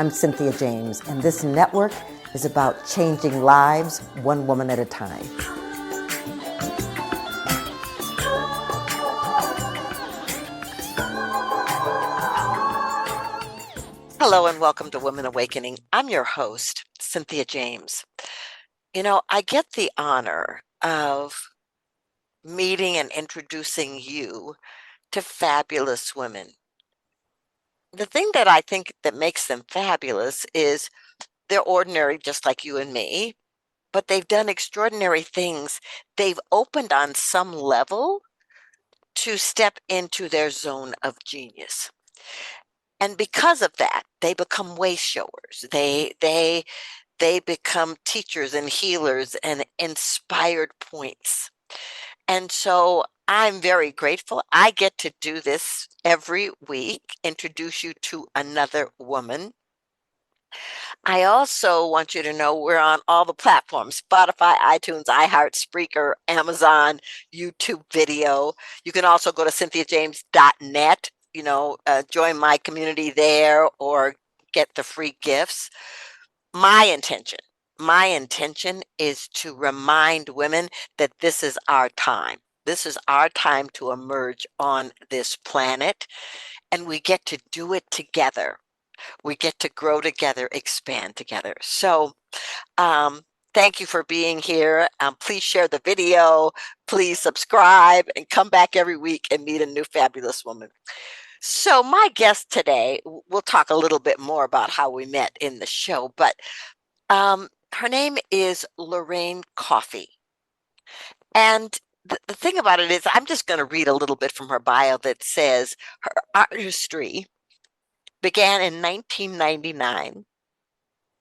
I'm Cynthia James, and this network is about changing lives one woman at a time. Hello and welcome to Women Awakening. I'm your host, Cynthia James. You know, I get the honor of meeting and introducing you to fabulous women. The thing that I think that makes them fabulous is they're ordinary, just like you and me, but they've done extraordinary things. They've opened on some level to step into their zone of genius. And because of that, they become way showers. They become teachers and healers and inspired points. And so I'm very grateful. I get to do this every week, introduce you to another woman. I also want you to know we're on all the platforms: Spotify, iTunes, iHeart, Spreaker, Amazon, YouTube video. You can also go to cynthiajames.net, join my community there or get the free gifts. My intention is to remind women that this is our time. This is our time to emerge on this planet, and we get to do it together. We get to grow together, expand together. So, thank you for being here. Please share the video. Please subscribe and come back every week and meet a new fabulous woman. So my guest today, we'll talk a little bit more about how we met in the show, but her name is Lorraine Coffey. And the thing about it is, I'm just going to read a little bit from her bio that says her artistry began in 1999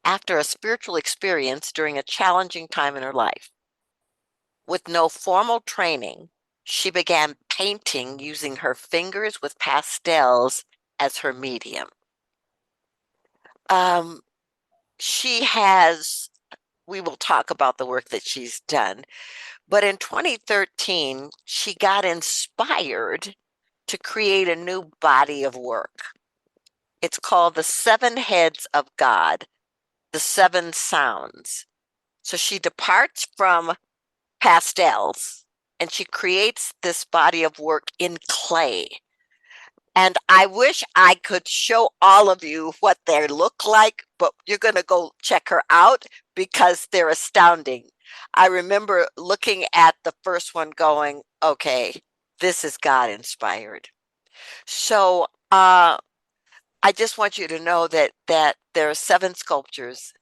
after a spiritual experience during a challenging time in her life. With no formal training, she began painting using her fingers with pastels as her medium. We will talk about the work that she's done. But in 2013, she got inspired to create a new body of work. It's called The Seven Heads of God, The Seven Sounds. So she departs from pastels and she creates this body of work in clay. And I wish I could show all of you what they look like, but you're going to go check her out because they're astounding. I remember looking at the first one going, okay, this is God inspired. So I just want you to know that there are 7 sculptures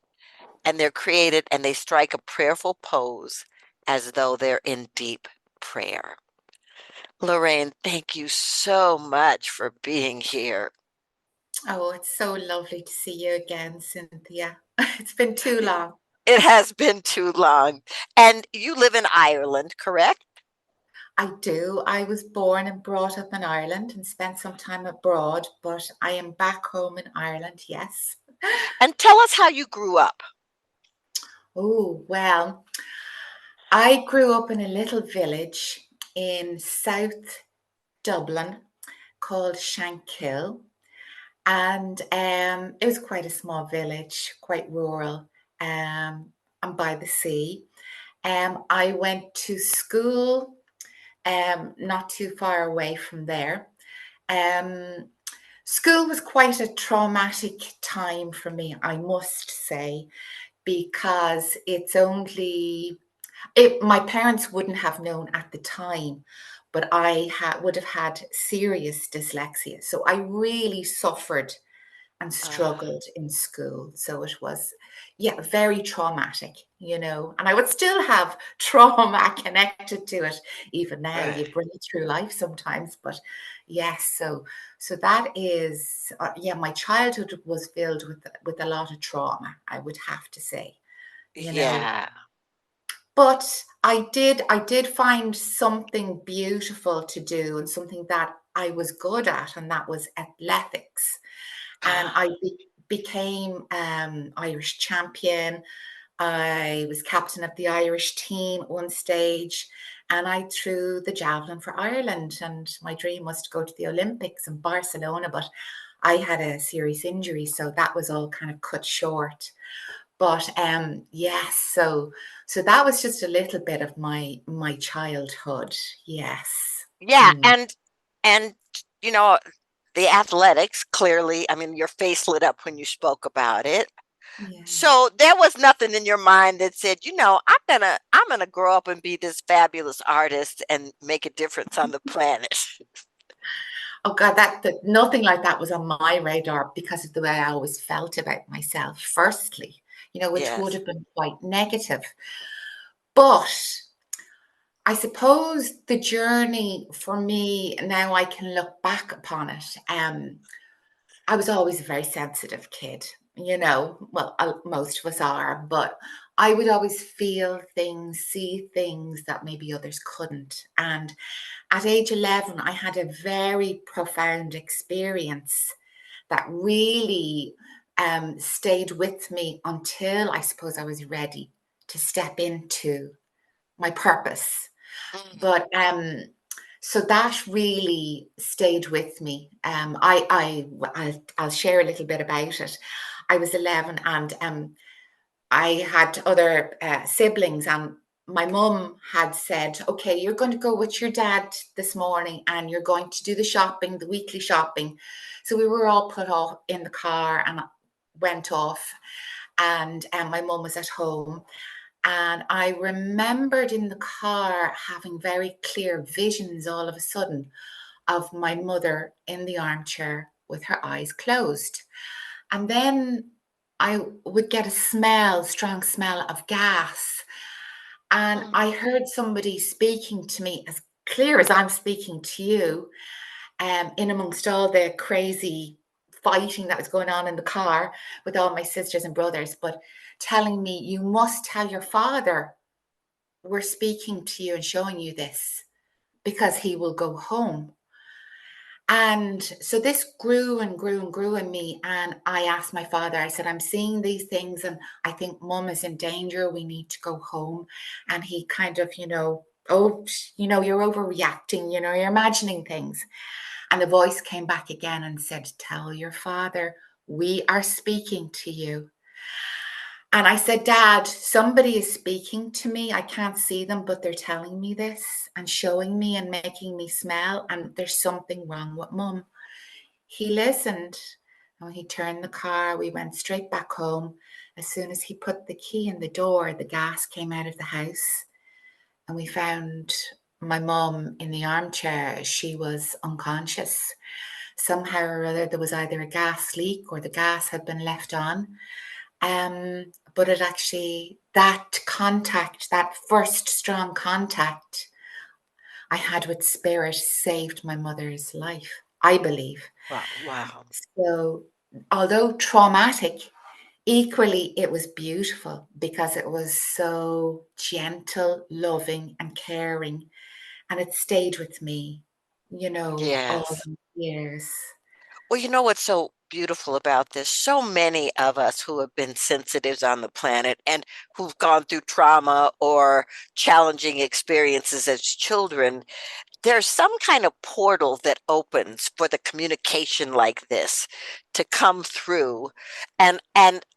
and they're created and they strike a prayerful pose as though they're in deep prayer. Lorraine, thank you so much for being here. Oh, it's so lovely to see you again, Cynthia. It's been too long. It has been too long. And you live in Ireland, correct? I do. I was born and brought up in Ireland and spent some time abroad, but I am back home in Ireland, yes. And tell us how you grew up. Oh, well, I grew up in a little village in South Dublin called Shankill. And it was quite a small village, quite rural, and by the sea. I went to school not too far away from there. School was quite a traumatic time for me, I must say, because my parents wouldn't have known at the time, but I would have had serious dyslexia. So I really suffered and struggled in school. So it was, very traumatic, and I would still have trauma connected to it even now. Right. You bring it through life sometimes, but yes, so that is, my childhood was filled with a lot of trauma, I would have to say, Yeah. But I did find something beautiful to do and something that I was good at, and that was athletics. And I became Irish champion. I was captain of the Irish team at one stage, and I threw the javelin for Ireland. And my dream was to go to the Olympics in Barcelona, but I had a serious injury, so that was all kind of cut short. But yes, so that was just a little bit of my childhood. Yes. Yeah, Mm, and you know, the athletics, clearly, I mean, your face lit up when you spoke about it. yeah. So there was nothing in your mind that said, I'm gonna grow up and be this fabulous artist and make a difference on the planet. Oh God, that nothing like that was on my radar because of the way I always felt about myself, firstly, which would Yes. have been quite negative. But I suppose the journey for me, now I can look back upon it. I was always a very sensitive kid, well, most of us are, but I would always feel things, see things that maybe others couldn't. And at age 11, I had a very profound experience that really stayed with me until I suppose I was ready to step into my purpose. Mhm. But so that really stayed with me. I'll share a little bit about it. I was 11, and I had other siblings, and my mum had said, okay, you're going to go with your dad this morning and you're going to do the shopping, the weekly shopping. So we were all put off in the car and went off, and my mum was at home. And I remembered in the car having very clear visions all of a sudden of my mother in the armchair with her eyes closed. And then I would get a smell, strong smell of gas. And Mm. I heard somebody speaking to me as clear as I'm speaking to you, in amongst all the crazy fighting that was going on in the car with all my sisters and brothers, but telling me, you must tell your father we're speaking to you and showing you this because he will go home. And so this grew and grew and grew in me. And I asked my father, I said, I'm seeing these things and I think mum is in danger. We need to go home. And he kind of, oh, you're overreacting, you're imagining things. And the voice came back again and said, tell your father, we are speaking to you. And I said, Dad, somebody is speaking to me. I can't see them, but they're telling me this and showing me and making me smell. And there's something wrong with mum. He listened. And when he turned the car, we went straight back home. As soon as he put the key in the door, the gas came out of the house. And we found my mum in the armchair. She was unconscious. Somehow or other, there was either a gas leak or the gas had been left on. But it actually, that contact, that first strong contact I had with spirit saved my mother's life, I believe. Wow, wow. So, although traumatic, equally it was beautiful because it was so gentle, loving, and caring. And it stayed with me, all Yes. these years. Well, you know what's so beautiful about this? So many of us who have been sensitives on the planet and who've gone through trauma or challenging experiences as children, there's some kind of portal that opens for the communication like this to come through. And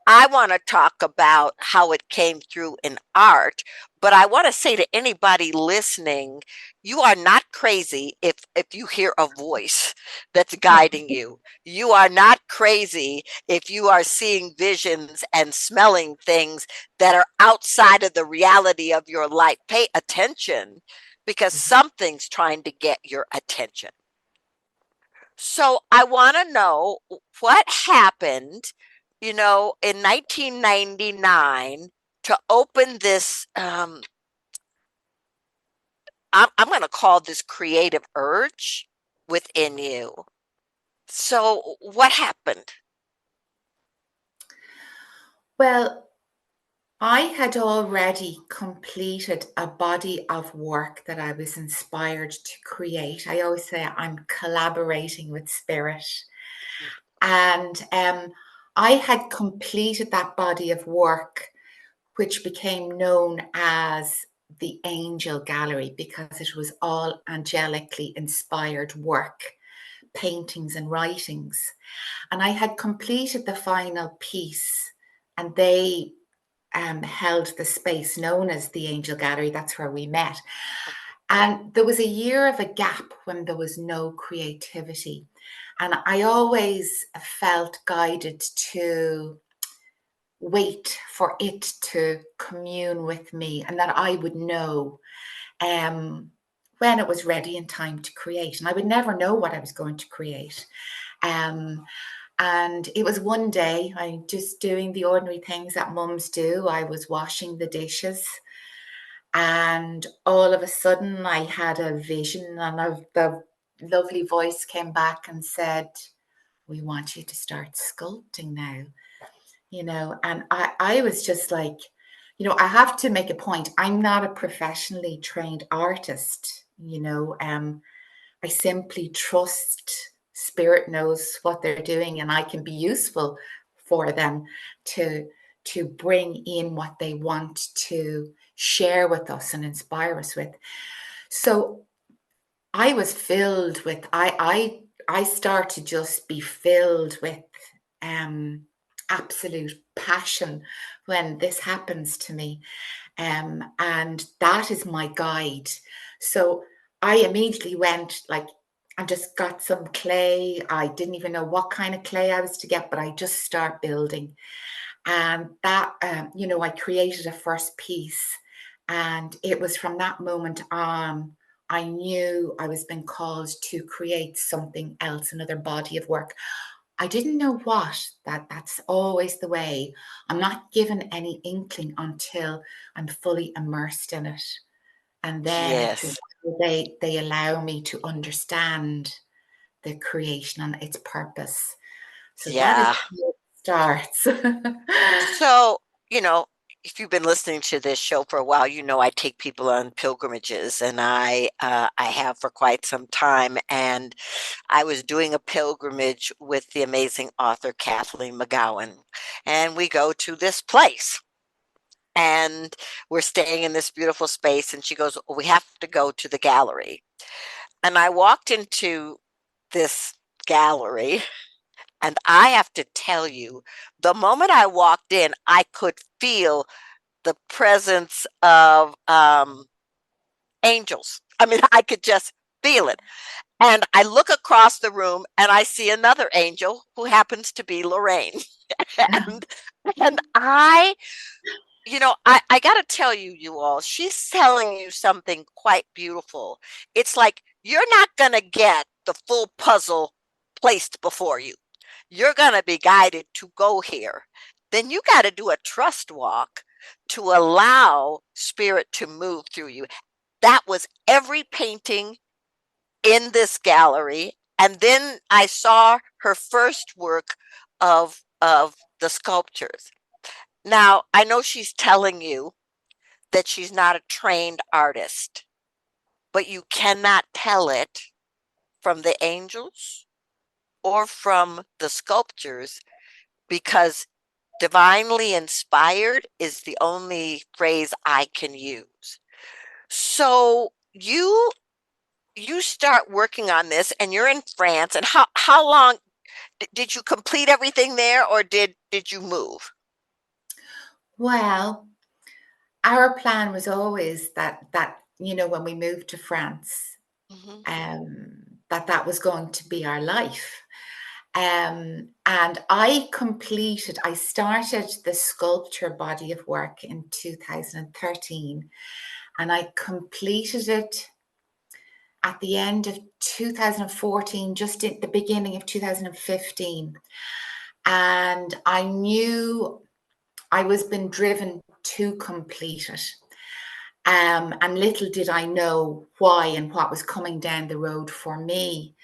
I want to talk about how it came through in art, but I want to say to anybody listening, you are not crazy if you hear a voice that's guiding you. You are not crazy if you are seeing visions and smelling things that are outside of the reality of your life. Pay attention because something's trying to get your attention. So I want to know what happened, in 1999 to open this. I'm going to call this creative urge within you. So what happened? Well, I had already completed a body of work that I was inspired to create. I always say I'm collaborating with spirit. And I had completed that body of work which became known as the Angel Gallery because it was all angelically inspired work, paintings and writings. And I had completed the final piece, and they held the space known as the Angel Gallery. That's where we met. And there was a year of a gap when there was no creativity. And I always felt guided to wait for it to commune with me and that I would know when it was ready and time to create. And I would never know what I was going to create. And it was one day, I just doing the ordinary things that mums do. I was washing the dishes, and all of a sudden I had a vision, and the lovely voice came back and said, "We want you to start sculpting now." And I was just like, I have to make a point. I'm not a professionally trained artist. I simply trust spirit knows what they're doing, and I can be useful for them to bring in what they want to share with us and inspire us with. So I was filled with I start to just be filled with absolute passion when this happens to me. And that is my guide. So I immediately went and just got some clay. I didn't even know what kind of clay I was to get, but I just start building. And that, I created a first piece. And it was from that moment on, I knew I was being called to create something else, another body of work. I didn't know what, that's always the way. I'm not given any inkling until I'm fully immersed in it. And then Yes. they allow me to understand the creation and its purpose. So that is Yeah. how it starts. So, you know, if you've been listening to this show for a while, I take people on pilgrimages, and I have for quite some time. And I was doing a pilgrimage with the amazing author Kathleen McGowan, and we go to this place, and we're staying in this beautiful space. And she goes, "Well, we have to go to the gallery." And I walked into this gallery, and I have to tell you, the moment I walked in, I could feel the presence of angels. I mean, I could just feel it. And I look across the room and I see another angel who happens to be Lorraine. and and I got to tell you, you all, she's telling you something quite beautiful. It's like you're not going to get the full puzzle placed before you. You're going to be guided to go here. Then you got to do a trust walk to allow spirit to move through you. That was every painting in this gallery. And then I saw her first work of the sculptures. Now, I know she's telling you that she's not a trained artist, but you cannot tell it from the angels or from the sculptures, because divinely inspired is the only phrase I can use. So you start working on this, and you're in France. And how long did you complete everything there, or did you move? Well, our plan was always that when we moved to France, Mhm. that was going to be our life. And I started the sculpture body of work in 2013, and I completed it at the end of 2014, just at the beginning of 2015. And I knew I was being driven to complete it. And little did I know why and what was coming down the road for me,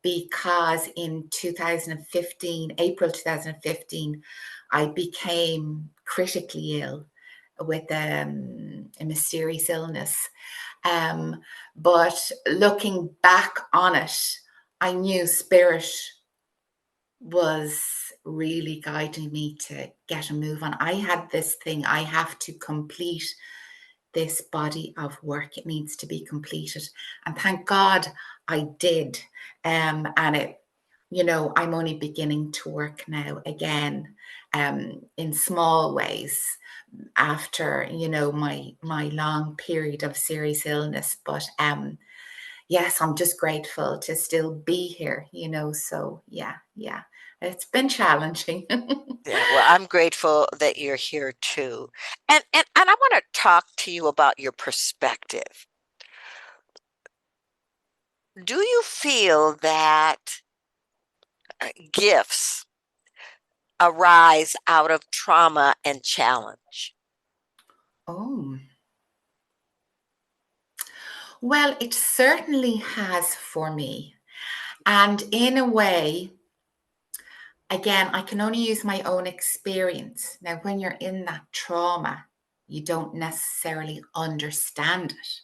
because in 2015, April 2015, I became critically ill with a mysterious illness. But looking back on it, I knew spirit was really guiding me to get a move on. I had this thing, I have to complete this body of work. It needs to be completed. And thank God I did. And it, I'm only beginning to work now again, in small ways after, my long period of serious illness. But yes, I'm just grateful to still be here, so yeah, it's been challenging. Yeah, well, I'm grateful that you're here too. And I want to talk to you about your perspective. Do you feel that gifts arise out of trauma and challenge? Oh, well, it certainly has for me. And in a way, again, I can only use my own experience. Now, when you're in that trauma, you don't necessarily understand it,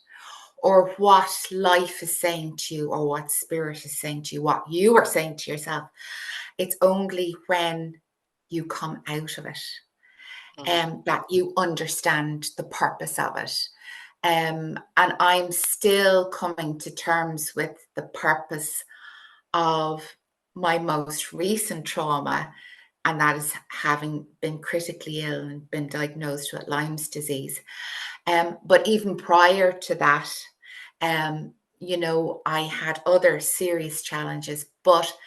or what life is saying to you, or what spirit is saying to you, what you are saying to yourself. It's only when you come out of it Mhm. that you understand the purpose of it. And I'm still coming to terms with the purpose of my most recent trauma, and that is having been critically ill and been diagnosed with Lyme's disease. But even prior to that, I had other serious challenges, but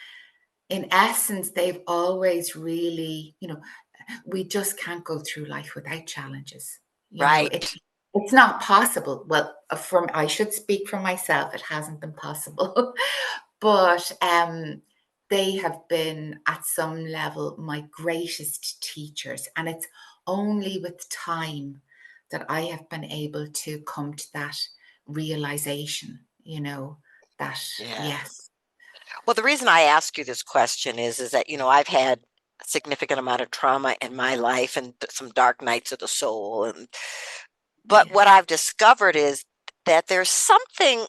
in essence, they've always really, we just can't go through life without challenges. Right. It's not possible. Well, from I should speak for myself, it hasn't been possible. But they have been at some level my greatest teachers. And it's only with time that I have been able to come to that realization, that Yeah. yes, Well, the reason I ask you this question is that, I've had a significant amount of trauma in my life and some dark nights of the soul. But yeah, what I've discovered is that there's something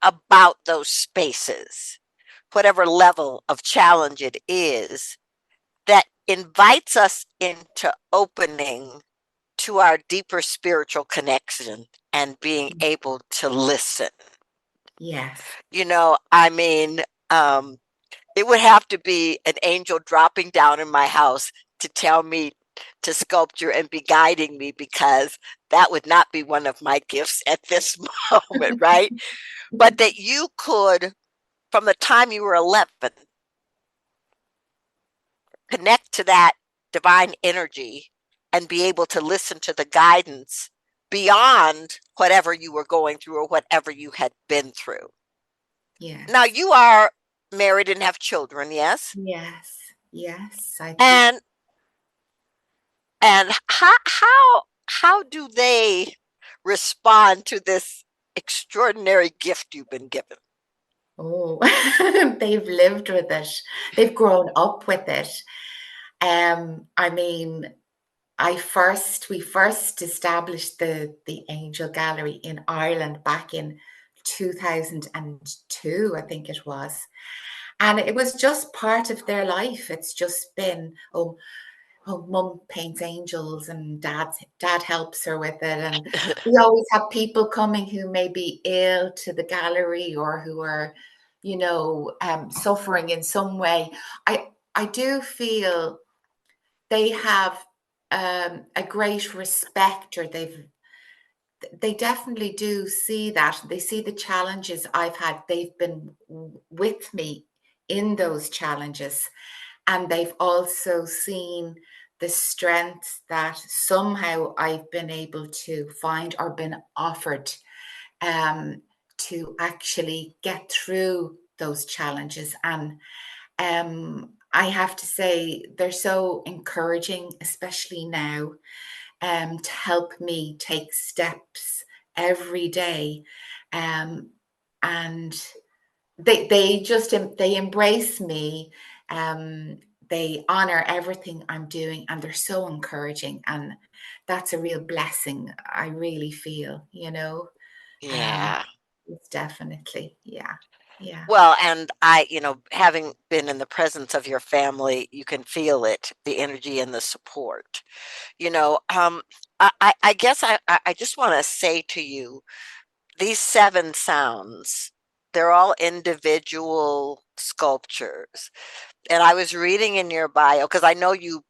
about those spaces, whatever level of challenge it is, that invites us into opening to our deeper spiritual connection and being able to listen. yes. I mean, it would have to be an angel dropping down in my house to tell me to sculpture and be guiding me, because that would not be one of my gifts at this moment, right? But that you could, from the time you were 11, connect to that divine energy and be able to listen to the guidance beyond whatever you were going through or whatever you had been through. Now, Yes. you are married and have children, yes? Yes. Yes, I do. And And how do they respond to this extraordinary gift you've been given? Oh, they've lived with it. They've grown up with it. I mean, we first established the Angel Gallery in Ireland back in 2002, I think it was. And it was just part of their life. It's just been, mum paints angels and dad helps her with it. And we always have people coming who may be ill to the gallery, or who are, suffering in some way. I do feel they have a great respect, or they definitely do see that. They see the challenges I've had. They've been with me in those challenges, and they've also seen the strength that somehow I've been able to find, or been offered, um, to actually get through those challenges. And I have to say, they're so encouraging, especially now, to help me take steps every day. Um, and they embrace me. They honor everything I'm doing, and they're so encouraging. And that's a real blessing, I really feel. Um, Yeah. it's definitely, yeah. Yeah. Well, and having been in the presence of your family, you can feel it, the energy and the support. You know, I guess I just want to say to you, these 7 sounds, they're all individual sculptures. And I was reading in your bio, because I know you've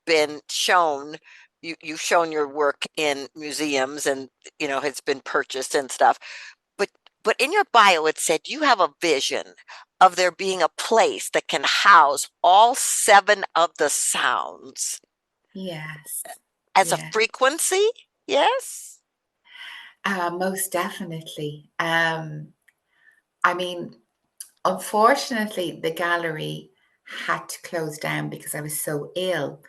shown your work in museums and, it's been purchased and stuff. But but in your bio, it said you have a vision of there being a place that can house all 7 of the sounds Yes. as a Yeah. frequency. Yes? Most definitely. I mean, unfortunately, the gallery had to close down because I was so ill.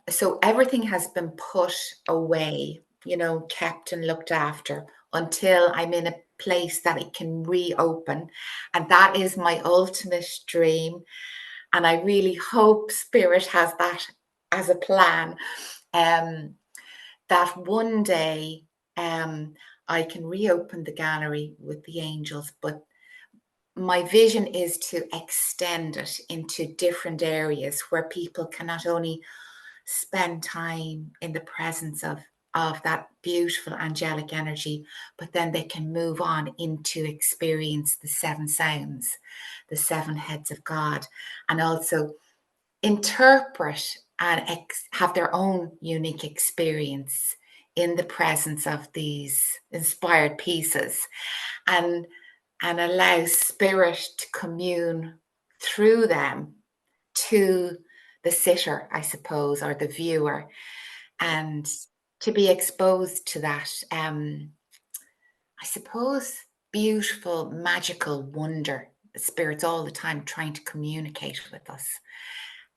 So everything has been put away, kept and looked after until I'm in a place that it can reopen. And that is my ultimate dream. And I really hope Spirit has that as a plan. Um, that one day I can reopen the gallery with the angels, but my vision is to extend it into different areas where people can not only spend time in the presence of that beautiful angelic energy, but then they can move on into experience the 7 sounds, the 7 heads of God, and also interpret and have their own unique experience in the presence of these inspired pieces, and allow spirit to commune through them to the sitter, I suppose, or the viewer, and to be exposed to that, I suppose, beautiful, magical wonder. Spirit's all the time trying to communicate with us,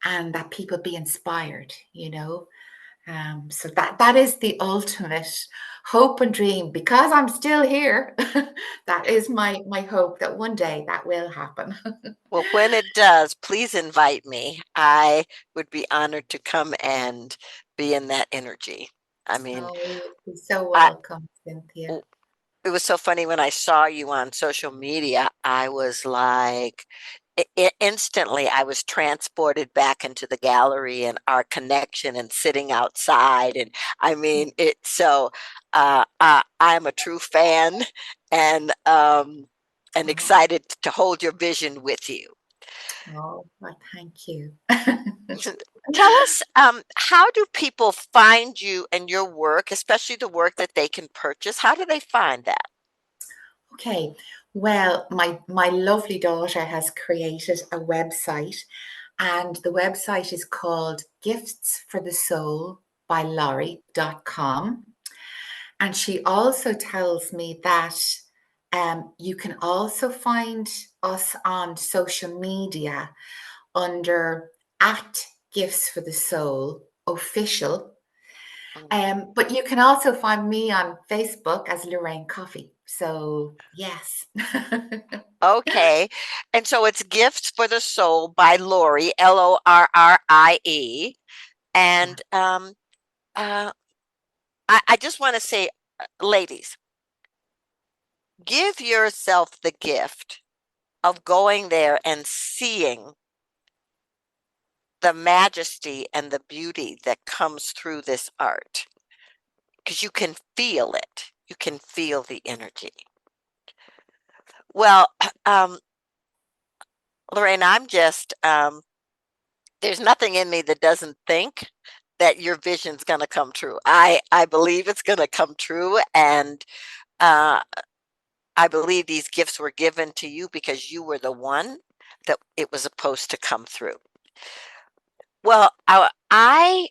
and that people be inspired. So that is the ultimate hope and dream. Because I'm still here, that is my hope that one day that will happen. Well, when it does, please invite me. I would be honored to come and be in that energy. I mean, Oh, you're so I welcome, Cynthia. w- it was so funny when I saw you on social media. I was like, instantly, I was transported back into the gallery and our connection and sitting outside. And I mean, I'm a true fan and Oh, excited to hold your vision with you. oh, well, thank you. Tell us, how do people find you and your work, especially the work that they can purchase? How do they find that? Okay, well, my lovely daughter has created a website, and the website is called Gifts for the Soul by Lorrie.com. And she also tells me that you can also find us on social media under at Gifts for the Soul official. Mm. But you can also find me on Facebook as Lorraine Coffey. So yes. Okay. And so it's Gifts for the Soul by Lorrie, Lorrie. Yeah. And uh, I just want to say, ladies, give yourself the gift of going there and seeing the majesty and the beauty that comes through this art, because you can feel it. You can feel the energy. Well, um, Lorraine, there's nothing in me that doesn't think that your vision's going to come true. I believe it's going to come true, and uh, I believe these gifts were given to you because you were the one that it was supposed to come through. Well, I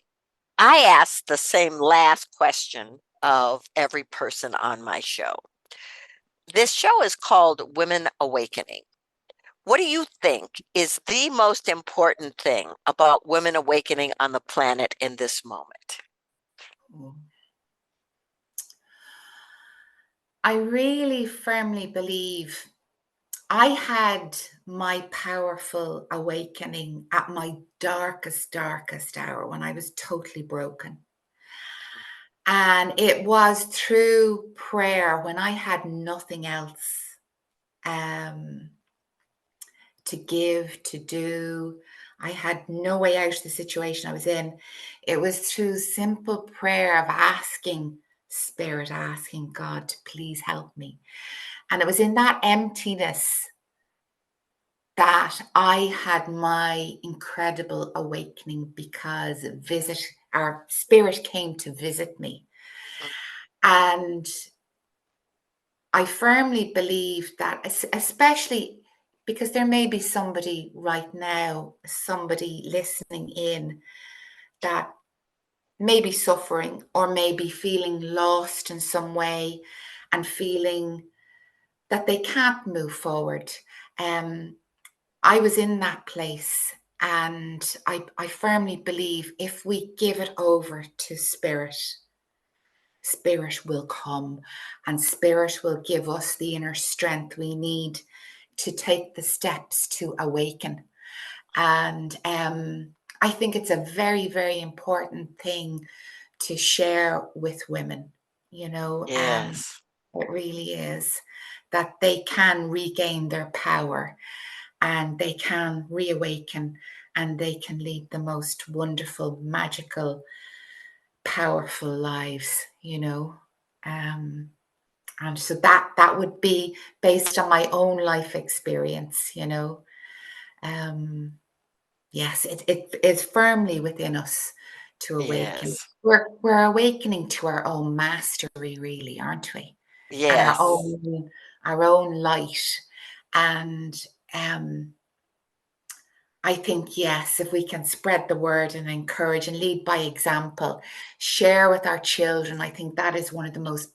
asked the same last question of every person on my show. This show is called Women Awakening. What do you think is the most important thing about women awakening on the planet in this moment? I really firmly believe I had my powerful awakening at my darkest hour when I was totally broken. And it was through prayer when I had nothing else to give, to do. I had no way out of the situation I was in. It was through simple prayer of asking Spirit, asking God to please help me. And it was in that emptiness that I had my incredible awakening, because our Spirit came to visit me. Mm. And I firmly believe that, especially because there may be somebody right now, somebody listening in, that may be suffering or may be feeling lost in some way and feeling that they can't move forward. I was in that place, and I firmly believe if we give it over to Spirit, Spirit will come, and Spirit will give us the inner strength we need to take the steps to awaken. And I think it's a very, very important thing to share with women, Yes. it really is, that they can regain their power and they can reawaken and they can lead the most wonderful, magical, powerful lives. And so that would be based on my own life experience. Yes, it is firmly within us to awaken. Yes. We're awakening to our own mastery, really, aren't we? And our Yes. own light. And I think, yes, if we can spread the word and encourage and lead by example, share with our children, I think that is one of the most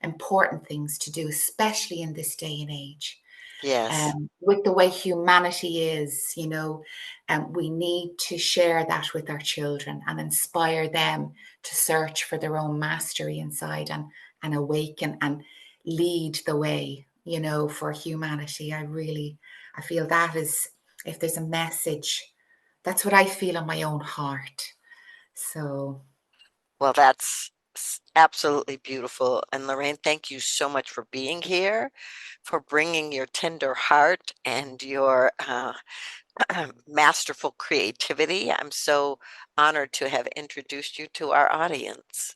important things to do, especially in this day and age. Yes. With the way humanity is, we need to share that with our children and inspire them to search for their own mastery inside and awaken and lead the way, for humanity. I feel that is, if there's a message, that's what I feel in my own heart. So, Well, that's absolutely beautiful. And Lorraine, thank you so much for being here, for bringing your tender heart and your masterful creativity. I'm so honored to have introduced you to our audience.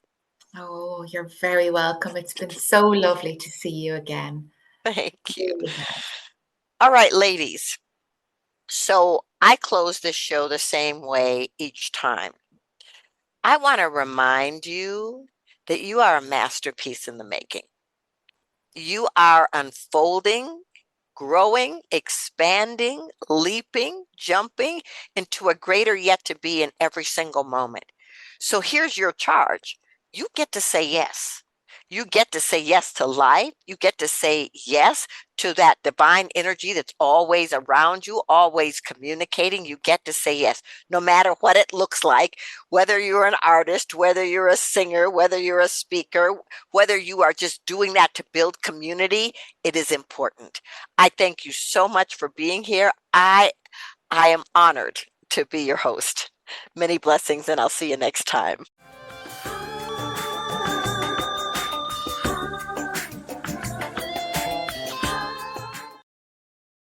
oh, you're very welcome. It's been so lovely to see you again. Thank you. Really has. All right, ladies. So I close this show the same way each time. I want to remind you that you are a masterpiece in the making. You are unfolding, growing, expanding, leaping, jumping into a greater yet to be in every single moment. So here's your charge. You get to say yes. You get to say yes to life. You get to say yes to that divine energy that's always around you, always communicating. You get to say yes, no matter what it looks like, whether you're an artist, whether you're a singer, whether you're a speaker, whether you are just doing that to build community. It is important. I thank you so much for being here. I am honored to be your host. Many blessings, and I'll see you next time.